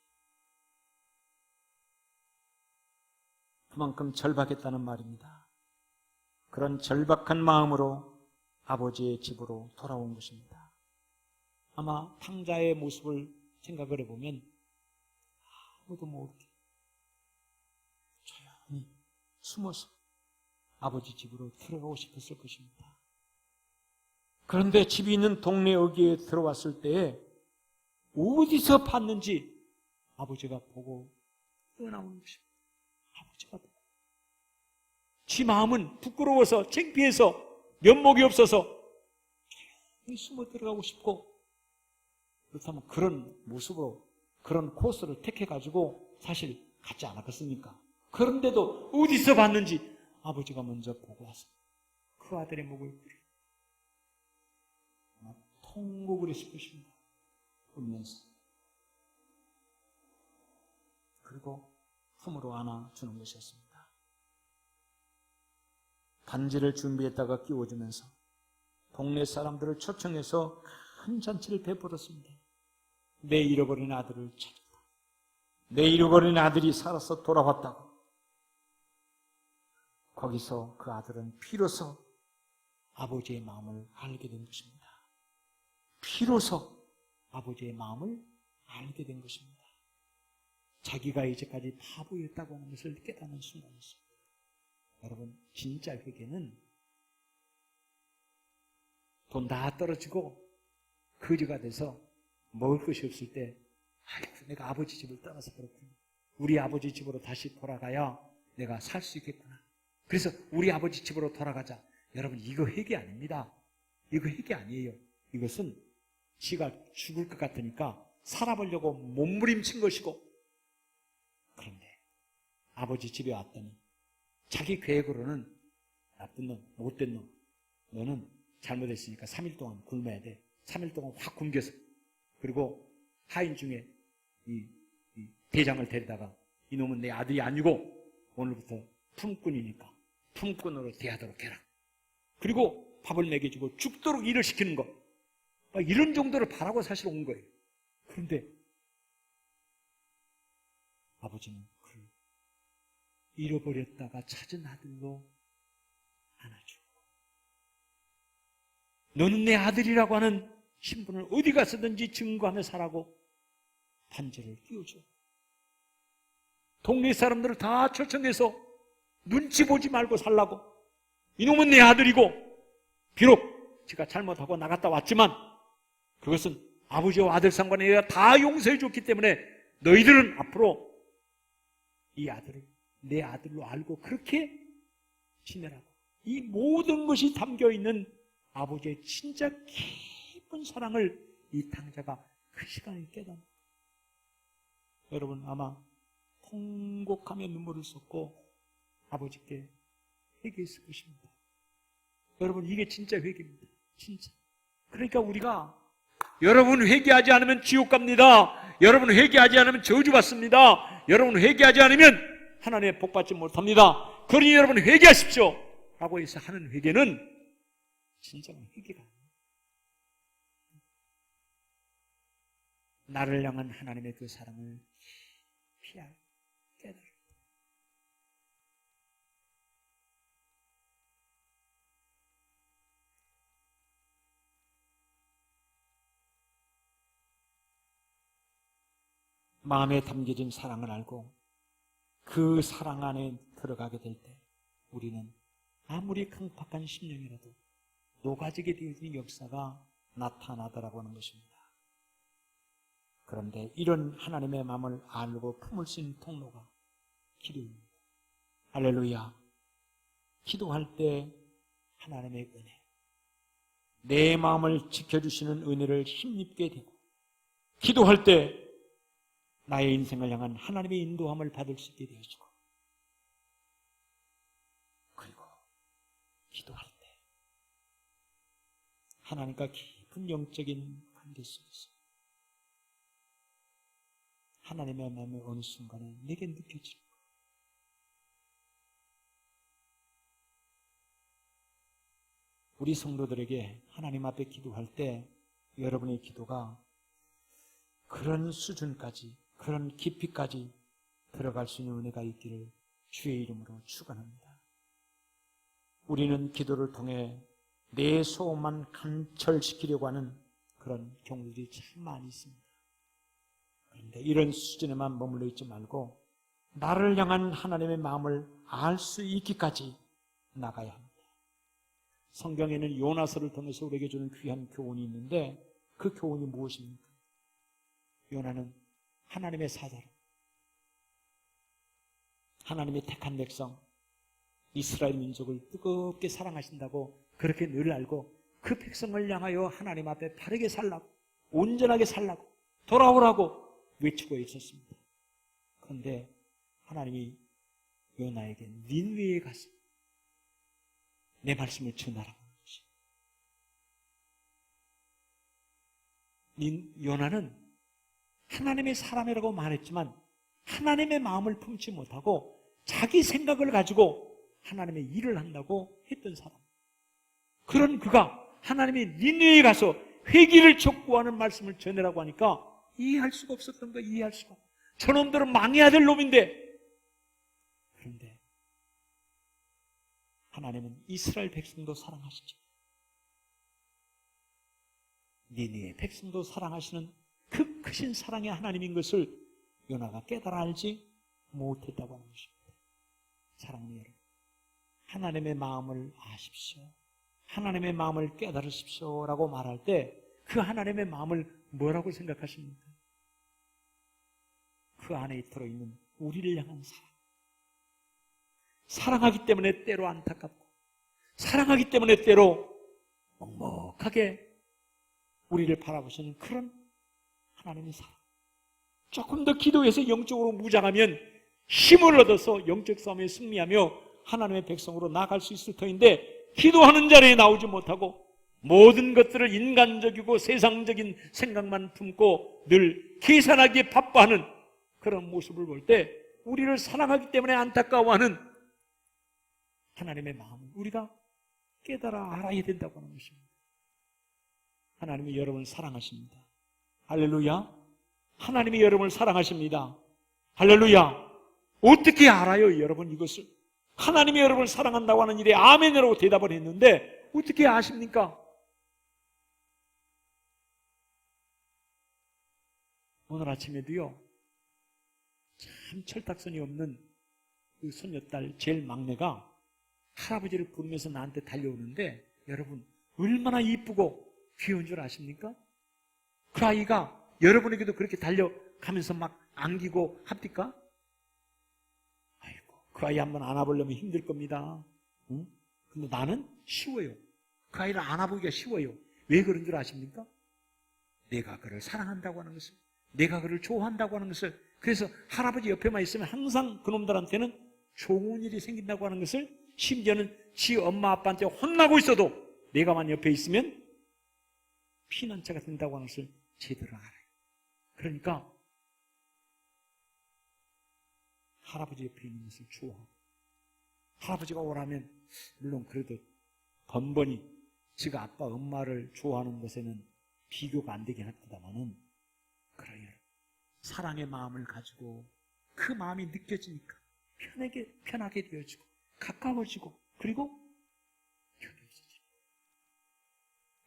그만큼 절박했다는 말입니다. 그런 절박한 마음으로 아버지의 집으로 돌아온 것입니다. 아마 탕자의 모습을 생각을 해보면 아무도 모르게 조용히 숨어서 아버지 집으로 들어가고 싶었을 것입니다. 그런데 집이 있는 동네 여기에 들어왔을 때에 어디서 봤는지 아버지가 보고 떠나오는 것입니다. 아버지가 보고 지 마음은 부끄러워서 창피해서 면목이 없어서 조용히 숨어 들어가고 싶고, 그렇다면 그런 모습으로 그런 코스를 택해가지고 사실 가지 않았겠습니까? 그런데도 어디서 봤는지 아버지가 먼저 보고 와서 그 아들의 목을 통곡을 했을 것입니다. 울면서. 그리고 품으로 안아주는 것이었습니다. 반지를 준비했다가 끼워주면서 동네 사람들을 초청해서 큰 잔치를 베풀었습니다. 내 잃어버린 아들을 찾았다. 내 잃어버린 아들이 살아서 돌아왔다고. 거기서 그 아들은 비로소 아버지의 마음을 알게 된 것입니다. 비로소 아버지의 마음을 알게 된 것입니다. 자기가 이제까지 바보였다고 하는 것을 깨닫는 순간이었습니다. 여러분, 진짜 회개는 돈 다 떨어지고 거지가 돼서 먹을 것이 없을 때, 아이고, 내가 아버지 집을 떠나서 그렇구나. 우리 아버지 집으로 다시 돌아가야 내가 살 수 있겠구나. 그래서 우리 아버지 집으로 돌아가자. 여러분, 이거 회개 아닙니다. 이거 회개 아니에요. 이것은 지가 죽을 것 같으니까 살아보려고 몸부림친 것이고, 그런데 아버지 집에 왔더니 자기 계획으로는 나쁜 놈, 못된 놈, 너는 잘못했으니까 3일 동안 굶어야 돼. 3일 동안 확 굶겨서, 그리고 하인 중에 이 대장을 데리다가 이놈은 내 아들이 아니고 오늘부터 품꾼이니까 품꾼으로 대하도록 해라. 그리고 밥을 먹여주고 죽도록 일을 시키는 거, 막 이런 정도를 바라고 사실 온 거예요. 그런데 아버지는 그를 잃어버렸다가 찾은 아들로 안아주고, 너는 내 아들이라고 하는 신분을 어디 가서든지 증거하며 살라고 반지를 끼워줘. 동네 사람들을 다 초청해서 눈치 보지 말고 살라고. 이놈은 내 아들이고, 비록 제가 잘못하고 나갔다 왔지만 그것은 아버지와 아들 상관에 내가 다 용서해 줬기 때문에 너희들은 앞으로 이 아들을 내 아들로 알고 그렇게 지내라고. 이 모든 것이 담겨있는 아버지의 진짜 깊은 사랑을 이 탕자가 그 시간에 깨닫는. 여러분, 아마 통곡하며 눈물을 쏟고 아버지께 회개했을 것입니다. 여러분, 이게 진짜 회개입니다. 진짜. 그러니까 우리가, 여러분 회개하지 않으면 지옥 갑니다. 여러분 회개하지 않으면 저주받습니다. 여러분 회개하지 않으면 하나님의 복받지 못합니다. 그러니 여러분 회개하십시오 라고 해서 하는 회개는 진정한 회개가 아닙니다. 나를 향한 하나님의 그 사랑을 피할 깨달아. 마음에 담겨진 사랑을 알고 그 사랑 안에 들어가게 될 때 우리는 아무리 강팍한 심령이라도 녹아지게 되어진 역사가 나타나더라고 하는 것입니다. 그런데 이런 하나님의 마음을 알고 품을 수 있는 통로가 기도입니다. 할렐루야. 기도할 때 하나님의 은혜, 내 마음을 지켜주시는 은혜를 힘입게 되고, 기도할 때 나의 인생을 향한 하나님의 인도함을 받을 수 있게 되어지고, 그리고 기도할 때 하나님과 깊은 영적인 관계 속에서 하나님의 마음이 어느 순간에 내게 느껴지는 거예요. 우리 성도들에게 하나님 앞에 기도할 때 여러분의 기도가 그런 수준까지, 그런 깊이까지 들어갈 수 있는 은혜가 있기를 주의 이름으로 축원합니다. 우리는 기도를 통해 내 소원만 간철시키려고 하는 그런 경우들이 참 많이 있습니다. 그런데 이런 수준에만 머물러 있지 말고 나를 향한 하나님의 마음을 알 수 있기까지 나가야 합니다. 성경에는 요나서를 통해서 우리에게 주는 귀한 교훈이 있는데 그 교훈이 무엇입니까? 요나는 하나님의 사자로 하나님의 택한 백성 이스라엘 민족을 뜨겁게 사랑하신다고 그렇게 늘 알고 그 백성을 향하여 하나님 앞에 바르게 살라고, 온전하게 살라고, 돌아오라고 외치고 있었습니다. 그런데 하나님이 요나에게 닌웨에 가서 내 말씀을 전하라고 하는 것이, 요나는 하나님의 사람이라고 말했지만 하나님의 마음을 품지 못하고 자기 생각을 가지고 하나님의 일을 한다고 했던 사람. 그런 그가 하나님의 닌웨에 가서 회개를 촉구하는 말씀을 전하라고 하니까 이해할 수가 없었던 거예요. 이해할 수가. 저놈들은 망해야 될 놈인데. 그런데 하나님은 이스라엘 백성도 사랑하시죠. 니느웨 백성도 사랑하시는 그 크신 사랑의 하나님인 것을 요나가 깨달아 알지 못했다고 하는 것입니다. 사랑하는 여러분, 하나님의 마음을 아십시오, 하나님의 마음을 깨달으십시오 라고 말할 때 그 하나님의 마음을 뭐라고 생각하십니까? 그 안에 들어있는 우리를 향한 사랑, 사랑하기 때문에 때로 안타깝고, 사랑하기 때문에 때로 먹먹하게 우리를 바라보시는 그런 하나님의 사랑. 조금 더 기도해서 영적으로 무장하면 힘을 얻어서 영적 싸움에 승리하며 하나님의 백성으로 나아갈 수 있을 터인데, 기도하는 자리에 나오지 못하고 모든 것들을 인간적이고 세상적인 생각만 품고 늘 계산하기에 바빠하는 그런 모습을 볼 때 우리를 사랑하기 때문에 안타까워하는 하나님의 마음을 우리가 깨달아 알아야 된다고 하는 것입니다. 하나님이 여러분을 사랑하십니다. 할렐루야. 하나님이 여러분을 사랑하십니다. 할렐루야. 어떻게 알아요, 여러분 이것을? 하나님이 여러분을 사랑한다고 하는 일에 아멘이라고 대답을 했는데 어떻게 아십니까? 오늘 아침에도요, 참 철딱선이 없는 그 손녀딸 제일 막내가 할아버지를 부르면서 나한테 달려오는데 여러분 얼마나 이쁘고 귀여운 줄 아십니까? 그 아이가 여러분에게도 그렇게 달려가면서 막 안기고 합니까? 아이고, 그 아이 한번 안아보려면 힘들 겁니다. 응? 근데 나는 쉬워요. 그 아이를 안아보기가 쉬워요. 왜 그런 줄 아십니까? 내가 그를 사랑한다고 하는 것을, 내가 그를 좋아한다고 하는 것을, 그래서 할아버지 옆에만 있으면 항상 그놈들한테는 좋은 일이 생긴다고 하는 것을, 심지어는 지 엄마 아빠한테 혼나고 있어도 내가만 옆에 있으면 피난처가 된다고 하는 것을 제대로 알아요. 그러니까 할아버지 옆에 있는 것을 좋아하고, 할아버지가 오라면 물론 그래도 번번이 지가 아빠 엄마를 좋아하는 것에는 비교가 안 되긴 합니다만은, 그래요. 사랑의 마음을 가지고 그 마음이 느껴지니까 편하게 되어지고 가까워지고 그리고 편해지죠.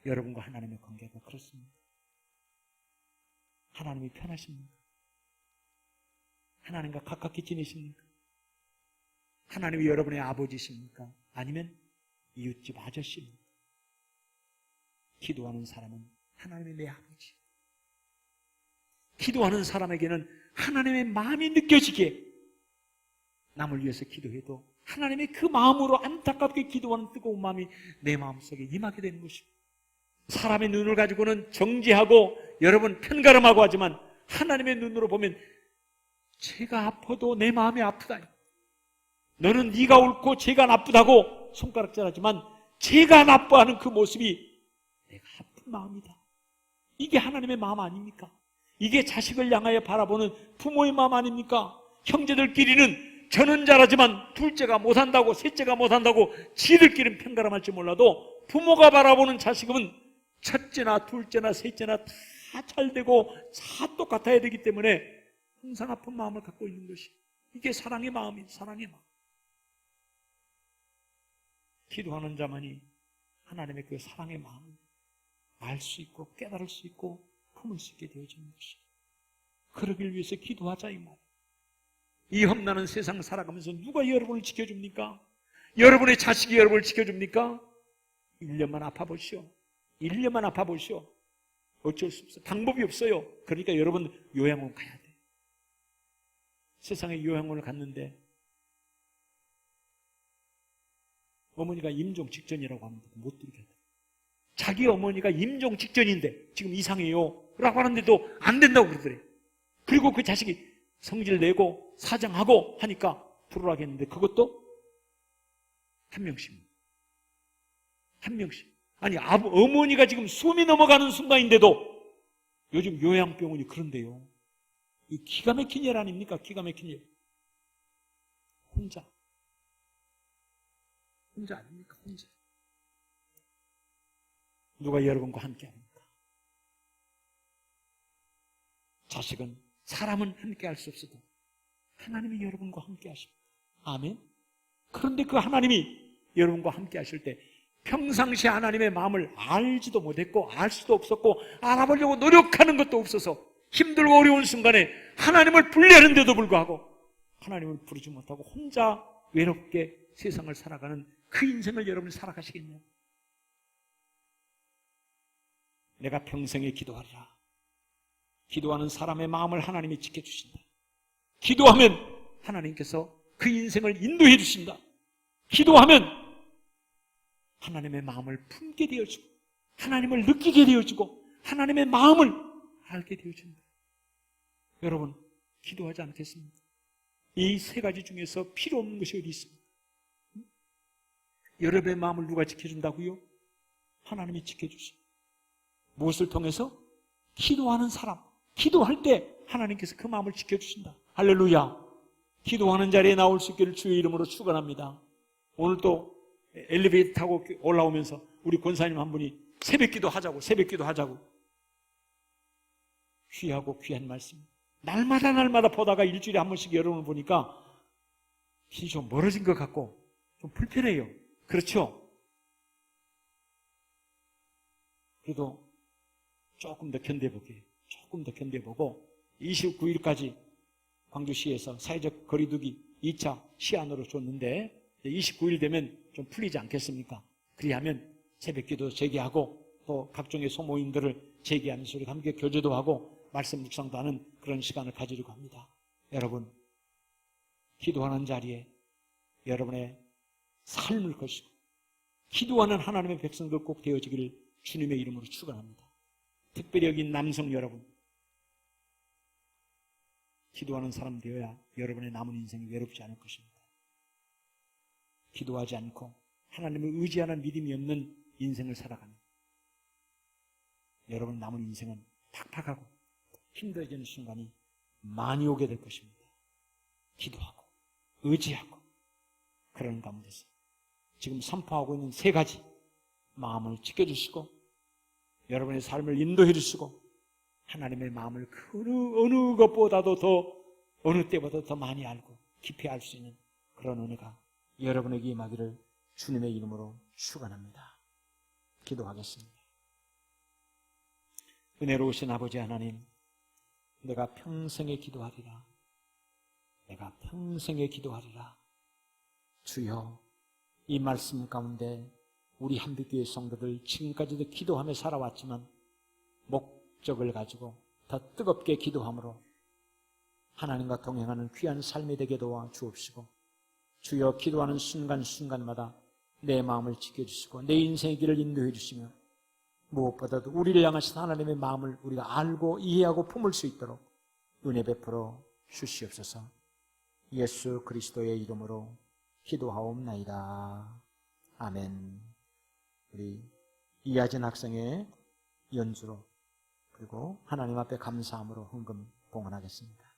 여러분과 하나님의 관계가 그렇습니다. 하나님이 편하십니까? 하나님과 가깝게 지내십니까? 하나님이 여러분의 아버지십니까? 아니면 이웃집 아저씨입니까? 기도하는 사람은 하나님의 내 아버지. 기도하는 사람에게는 하나님의 마음이 느껴지기에 남을 위해서 기도해도 하나님의 그 마음으로 안타깝게 기도하는 뜨거운 마음이 내 마음속에 임하게 되는 것입니다. 사람의 눈을 가지고는 정지하고 여러분 편가름하고 하지만 하나님의 눈으로 보면 제가 아파도 내 마음이 아프다. 너는 네가 옳고 제가 나쁘다고 손가락질하지만 제가 나빠하는 그 모습이 내가 아픈 마음이다. 이게 하나님의 마음 아닙니까? 이게 자식을 향하여 바라보는 부모의 마음 아닙니까? 형제들끼리는 저는 잘하지만 둘째가 못한다고 셋째가 못한다고 지들끼리는 편가름할지 몰라도 부모가 바라보는 자식은 첫째나 둘째나 셋째나 다 잘되고 다 똑같아야 되기 때문에 항상 아픈 마음을 갖고 있는 것이 이게 사랑의 마음이에요. 사랑의 마음. 기도하는 자만이 하나님의 그 사랑의 마음을 알 수 있고 깨달을 수 있고 품을 수 있게 되어지는 것이. 그러길 위해서 기도하자 이 말. 이 험난한 세상 살아가면서 누가 여러분을 지켜줍니까? 여러분의 자식이 여러분을 지켜줍니까? 1년만 아파보시오. 1년만 아파보시오. 어쩔 수 없어요. 방법이 없어요. 그러니까 여러분 요양원 가야 돼. 세상에 요양원을 갔는데 어머니가 임종 직전이라고 합니다. 못 들게 돼. 자기 어머니가 임종 직전인데 지금 이상해요 라고 하는데도 안 된다고 그러더래. 그리고 그 자식이 성질 내고 사정하고 하니까 불어라겠는데 그것도 한 명씩. 아니 어머니가 지금 숨이 넘어가는 순간인데도 요즘 요양병원이 그런데요. 이 기가 막힌 일 아닙니까? 기가 막힌 일. 혼자 아닙니까? 혼자. 누가 여러분과 함께 합니까? 자식은 사람은 함께 할 수 없어도 하나님이 여러분과 함께 하십니다. 아멘. 그런데 그 하나님이 여러분과 함께 하실 때 평상시 하나님의 마음을 알지도 못했고 알 수도 없었고 알아보려고 노력하는 것도 없어서 힘들고 어려운 순간에 하나님을 불리하는데도 불구하고 하나님을 부르지 못하고 혼자 외롭게 세상을 살아가는 그 인생을 여러분이 살아가시겠냐고. 내가 평생에 기도하리라. 기도하는 사람의 마음을 하나님이 지켜주신다. 기도하면 하나님께서 그 인생을 인도해 주신다. 기도하면 하나님의 마음을 품게 되어지고 하나님을 느끼게 되어지고 하나님의 마음을 알게 되어진다. 여러분 기도하지 않겠습니까? 이 세 가지 중에서 필요 없는 것이 어디 있습니까? 여러분의 마음을 누가 지켜준다고요? 하나님이 지켜주십니다. 무엇을 통해서? 기도하는 사람. 기도할 때 하나님께서 그 마음을 지켜주신다. 할렐루야. 기도하는 자리에 나올 수 있기를 주의 이름으로 축원합니다. 오늘 또 엘리베이터 타고 올라오면서 우리 권사님 한 분이 새벽기도 하자고 귀하고 귀한 말씀. 날마다 보다가 일주일에 한 번씩 여러분을 보니까 길이 좀 멀어진 것 같고 좀 불편해요. 그렇죠? 그래도 조금 더 견뎌보고 29일까지 광주시에서 사회적 거리두기 2차 시안으로 줬는데 29일 되면 좀 풀리지 않겠습니까? 그리하면 새벽기도 재개하고 또 각종의 소모임들을 재개하면서 우리 함께 교제도 하고 말씀 묵상도 하는 그런 시간을 가지려고 합니다. 여러분 기도하는 자리에 여러분의 삶을 것이고 기도하는 하나님의 백성들 꼭 되어지기를 주님의 이름으로 축원합니다. 특별히 여기 남성 여러분 기도하는 사람 되어야 여러분의 남은 인생이 외롭지 않을 것입니다. 기도하지 않고 하나님을 의지하는 믿음이 없는 인생을 살아가는 여러분 남은 인생은 팍팍하고 힘들어지는 순간이 많이 오게 될 것입니다. 기도하고 의지하고 그런 가운데서 지금 선포하고 있는 세 가지 마음을 지켜주시고 여러분의 삶을 인도해 주시고 하나님의 마음을 그 어느 것보다도 더 어느 때보다 더 많이 알고 깊이 알 수 있는 그런 은혜가 여러분에게 임하기를 주님의 이름으로 축원합니다. 기도하겠습니다. 은혜로우신 아버지 하나님, 내가 평생에 기도하리라. 내가 평생에 기도하리라. 주여, 이 말씀 가운데 우리 한빛교회 성도들 지금까지도 기도하며 살아왔지만 목적을 가지고 더 뜨겁게 기도함으로 하나님과 동행하는 귀한 삶이 되게 도와 주옵시고 주여 기도하는 순간순간마다 내 마음을 지켜주시고 내 인생의 길을 인도해 주시며 무엇보다도 우리를 향하신 하나님의 마음을 우리가 알고 이해하고 품을 수 있도록 은혜 베풀어 주시옵소서. 예수 그리스도의 이름으로 기도하옵나이다. 아멘. 우리 이하진 학생의 연주로 그리고 하나님 앞에 감사함으로 헌금 봉헌하겠습니다.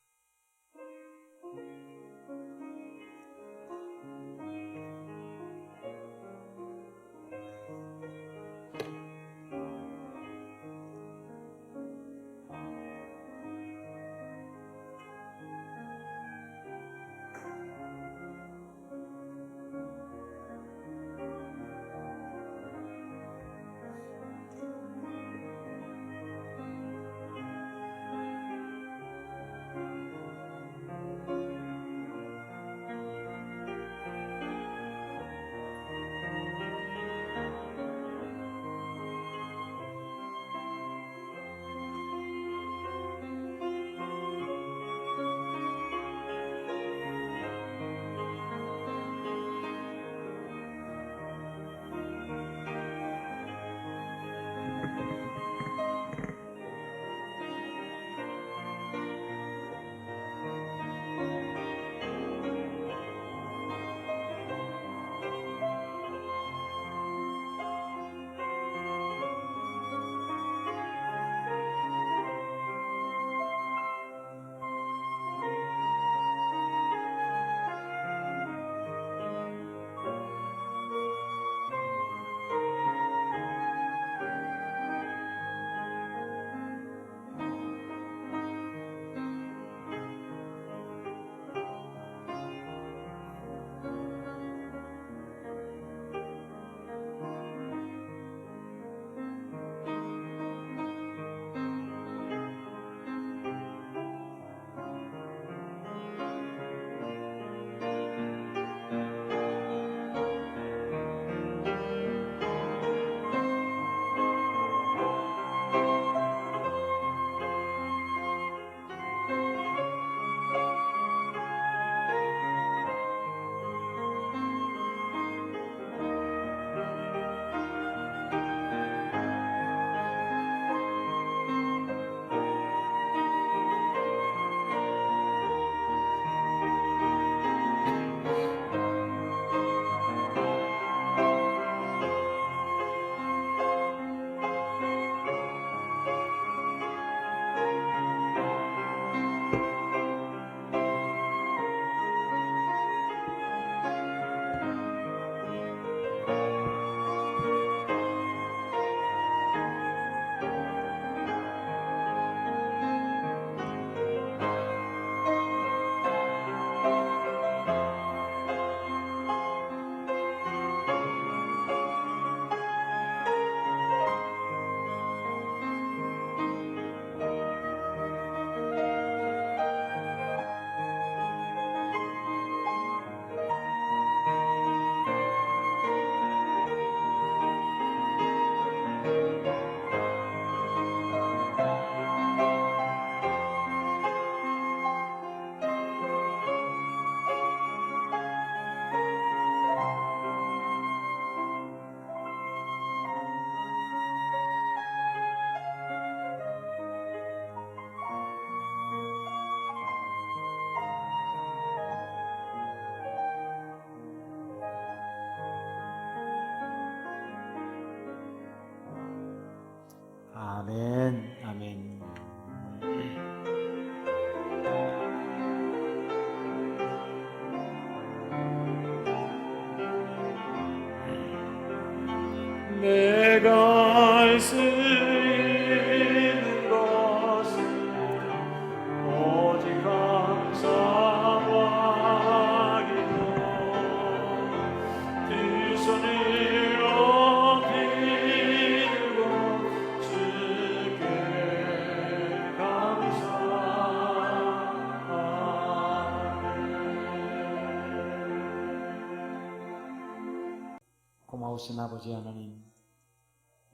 기도하오신 아버지 하나님,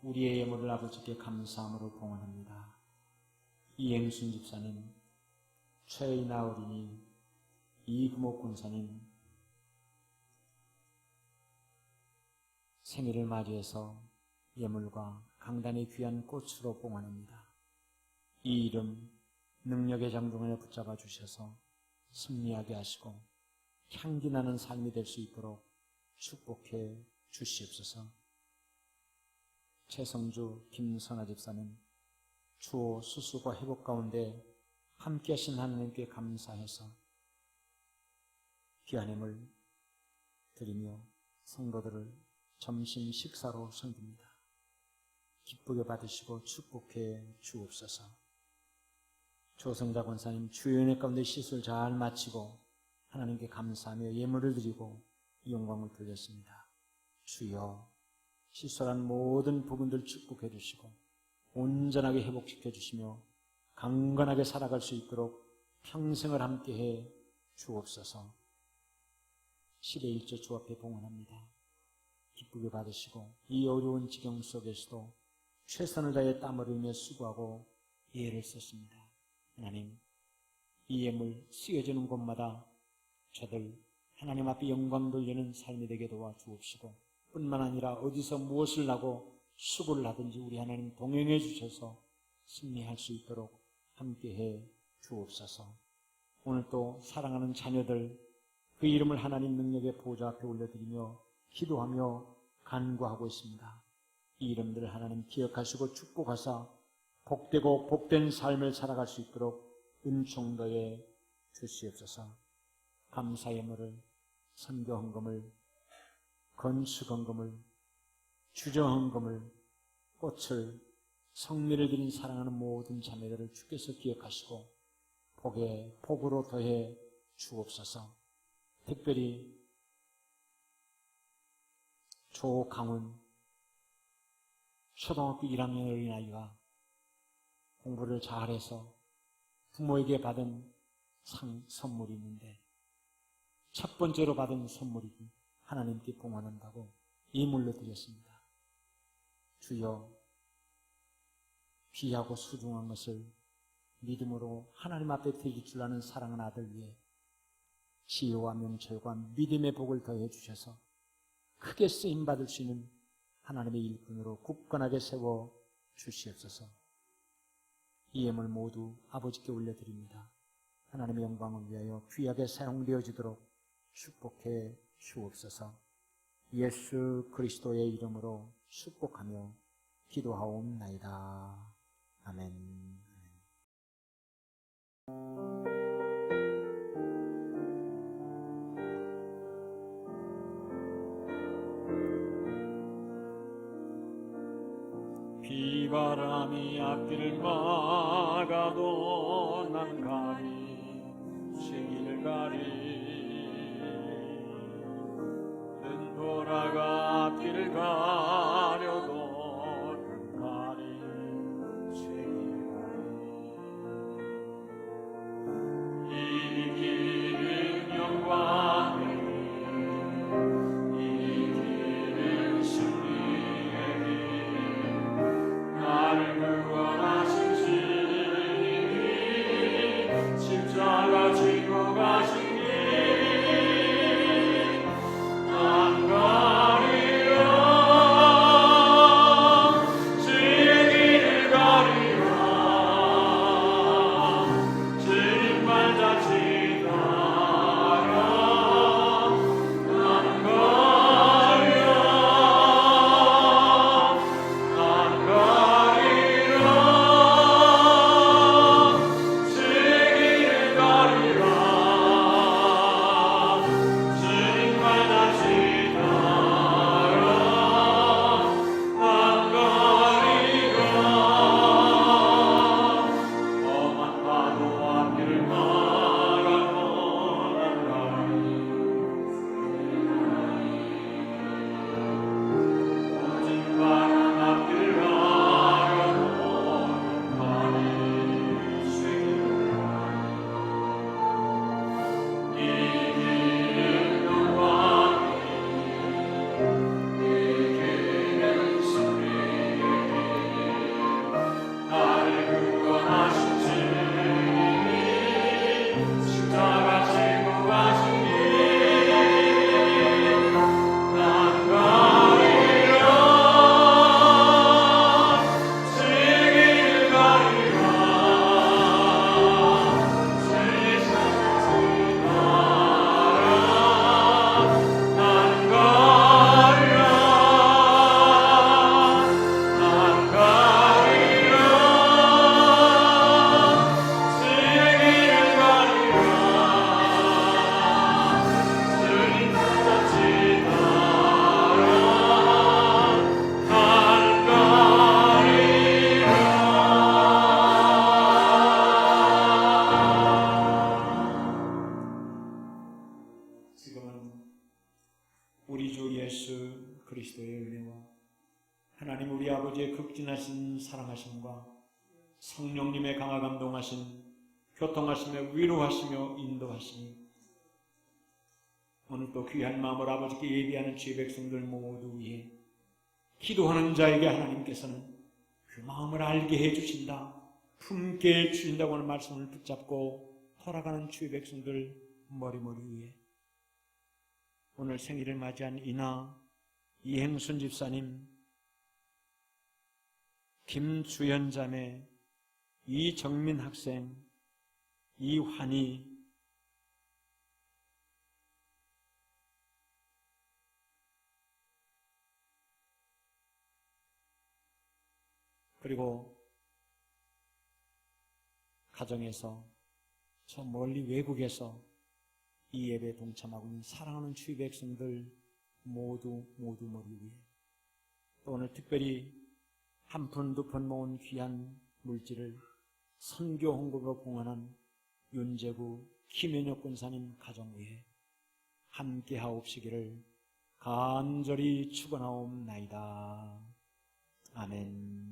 우리의 예물을 아버지께 감사함으로 봉헌합니다. 이행순 집사님, 최이나 어린이, 이금옥 군사님 생일을 맞이해서 예물과 강단의 귀한 꽃으로 봉헌합니다. 이 이름 능력의 장중에 붙잡아 주셔서 승리하게 하시고 향기 나는 삶이 될 수 있도록 축복해 주시옵소서. 최성주 김선아 집사님, 주호 수수과 회복 가운데 함께 하신 하나님께 감사해서 귀한 힘을 드리며 성도들을 점심 식사로 섬깁니다. 기쁘게 받으시고 축복해 주옵소서. 조성자 권사님, 주연회 가운데 시술 잘 마치고 하나님께 감사하며 예물을 드리고 영광을 돌렸습니다. 주여, 시술한 모든 부분들 축복해 주시고 온전하게 회복시켜 주시며 강건하게 살아갈 수 있도록 평생을 함께해 주옵소서. 10의 1조 주 앞에 봉헌합니다. 기쁘게 받으시고 이 어려운 지경 속에서도 최선을 다해 땀을 흘리며 수고하고 예를 썼습니다. 하나님, 이 예물 쓰여지는 곳마다 저들 하나님 앞에 영광 돌리는 삶이 되게 도와주옵시고 뿐만 아니라 어디서 무엇을 하고 수고를 하든지 우리 하나님 동행해 주셔서 승리할 수 있도록 함께해 주옵소서. 오늘 또 사랑하는 자녀들 그 이름을 하나님 능력의 보좌 앞에 올려드리며 기도하며 간구하고 있습니다. 이 이름들을 하나님 기억하시고 축복하사 복되고 복된 삶을 살아갈 수 있도록 은총 더해 주시옵소서. 감사 예물을, 선교 헌금을, 건축 헌금을, 주정 헌금을, 꽃을, 성미를 드린 사랑하는 모든 자매들을 주께서 기억하시고 복에 복으로 더해 주옵소서. 특별히 조강훈 초등학교 1학년 어린아이가 공부를 잘해서 부모에게 받은 선물이 있는데 첫 번째로 받은 선물이 하나님께 봉헌한다고 예물로 드렸습니다. 주여, 귀하고 소중한 것을 믿음으로 하나님 앞에 드릴 줄 아는 사랑하는 아들 위해 지혜와 명철과 믿음의 복을 더해 주셔서 크게 쓰임받을 수 있는 하나님의 일꾼으로 굳건하게 세워 주시옵소서. 이 예물 모두 아버지께 올려드립니다. 하나님의 영광을 위하여 귀하게 사용되어지도록 축복해 주옵소서. 예수 그리스도의 이름으로 축복하며 기도하옵나이다. 아멘. 비바람이 앞길을 막아도 난 가리 시기를 가리 눈 돌아가 앞길을 가려도 난 가리 시기를 가리 이 길은 영광의 난 가리라 예수 그리스도의 은혜와 하나님 우리 아버지의 극진하신 사랑하심과 성령님의 강화 감동하심, 교통하시며 위로하시며 인도하시니 오늘 또 귀한 마음으로 아버지께 예비하는 주의 백성들 모두 위해 기도하는 자에게 하나님께서는 그 마음을 알게 해주신다, 품게 해주신다고 하는 말씀을 붙잡고 돌아가는 주의 백성들 머리머리 위에 오늘 생일을 맞이한 이나, 이행순 집사님, 김주연 자매, 이정민 학생, 이환희, 그리고 가정에서 저 멀리 외국에서 이 예배에 동참하고 있는 사랑하는 주의 백성들 모두 머리 위에 또 오늘 특별히 한 푼 두 푼 모은 귀한 물질을 선교 헌금으로 봉헌한 윤재구 김현혁 군사님 가정 위에 함께 하옵시기를 간절히 축원하옵나이다. 아멘.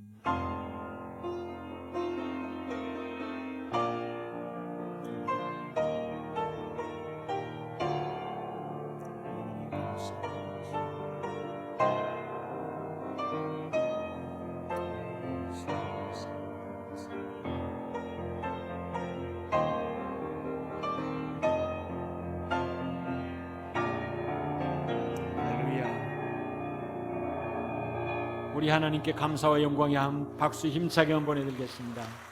우리 하나님께 감사와 영광의 한 박수 힘차게 한번 보내드리겠습니다.